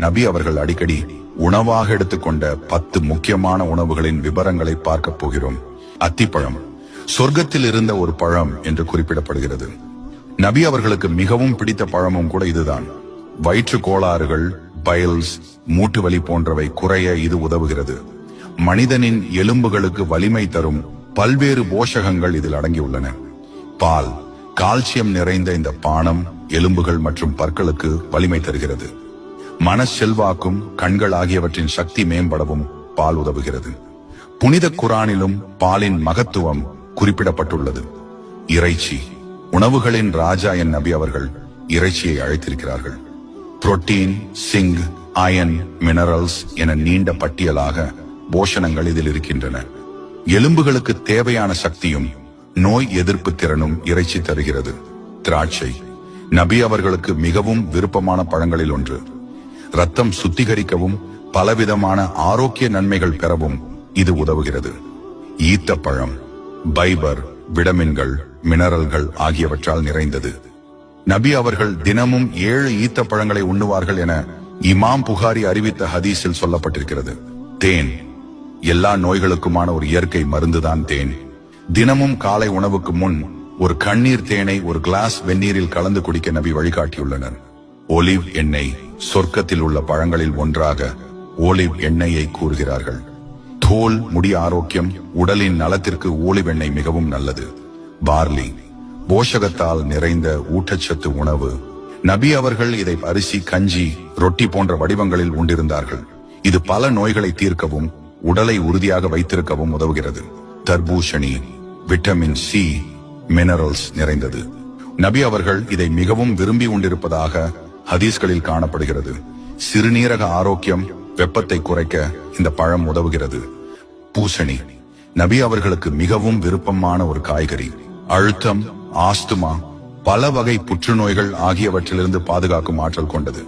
நபி அவர்கள் அடிக்கடி உணவாக எடுத்துக்கொண்ட 10 முக்கியமான உணவுகளின் விவரங்களை பார்க்க போகிறோம். அத்திப்பழம் சொர்க்கத்தில் இருந்த ஒரு பழம் என்று குறிப்பிடப்படுகிறது. நபி அவர்களுக்கு மிகவும் பிடித்த பழமும் கூட இதுதான். வயிற்று கோளாறுகள், பைல்ஸ், மூட்டு வலி போன்றவை குறைய இது உதவுகிறது. மனிதனின் எலும்புகளுக்கு வலிமை தரும் பல்வேறு போஷகங்கள் இதில் அடங்கியுள்ளன. பால், கால்சியம் நிறைந்த இந்த பானம் எலும்புகள் மற்றும் பற்களுக்கு வலிமை தருகிறது. மன செல்வாக்கும் கண்கள் ஆகியவற்றின் சக்தி மேம்படவும் பால் உதவுகிறது. புனித குரானிலும் பாலின் மகத்துவம் குறிப்பிடப்பட்டுள்ளது. இறைச்சி உணவுகளின் ராஜா என் நபி அவர்கள் இறைச்சியை அழைத்திருக்கிறார்கள். புரோட்டீன், சிங்க், அயன், மினரல்ஸ் என நீண்ட பட்டியலாக போஷணங்கள் இதில் இருக்கின்றன. எலும்புகளுக்கு தேவையான சக்தியும் நோய் எதிர்ப்பு திறனும் இறைச்சி தருகிறது. திராட்சை நபி அவர்களுக்கு மிகவும் விருப்பமான பழங்களில் ஒன்று. ரத்தம் சுத்திகரிக்கவும் பலவிதமான ஆரோக்கிய நன்மைகள் பெறவும் இது உதவுகிறது. ஈத்தப்பழம் பைபர், விட்டமின்கள், மினரல்கள் ஆகியவற்றால் நிறைந்தது. நபி அவர்கள் தினமும் 7 ஈத்தப்பழங்களை உண்ணுவார்கள் என இமாம் புகாரி அறிவித்த ஹதீஸில் சொல்லப்பட்டிருக்கிறது. தேன் எல்லா நோய்களுக்குமான ஒரு இயற்கை மருந்துதான் தேன். தினமும் காலை உணவுக்கு முன் ஒரு கண்ணீர் தேனை ஒரு கிளாஸ் வெந்நீரில் கலந்து குடிக்க நபி வழிகாட்டியுள்ளனர். ஒலிவ் எண்ணெய் சொர்க்கத்தில் உள்ள பழங்களில் ஒன்றாக ஒலிவ் எண்ணெயை கூறுகிறார்கள். தோல், முடி ஆரோக்கியம், உடலின் நலத்திற்கு ஒலிவ் எண்ணெய் மிகவும் நல்லது. பார்லி போஷகத்தால் நிறைந்த ஊட்டச்சத்து உணவு. நபி அவர்கள் இதை அரிசி, கஞ்சி, ரொட்டி போன்ற வடிவங்களில் உண்டிருந்தார்கள். இது பல நோய்களை தீர்க்கவும் உடலை உறுதியாக வைத்திருக்கவும் உதவுகிறது. தர்பூசணி விட்டமின் சி, மினரல்ஸ் நிறைந்தது. நபி அவர்கள் இதை மிகவும் விரும்பி உண்டிருப்பதாக ஹதீஸ்களில் காணப்படுகிறது. சிறுநீரக ஆரோக்கியம், வெப்பத்தை குறைக்க இந்த பழம் உதவுகிறது. பூசணி நபி அவர்களுக்கு மிகவும் விருப்பமான ஒரு காய்கறி. அழுத்தம், ஆஸ்துமா, பல வகை புற்றுநோய்கள் ஆகியவற்றிலிருந்து பாதுகாக்கும் ஆற்றல் கொண்டது.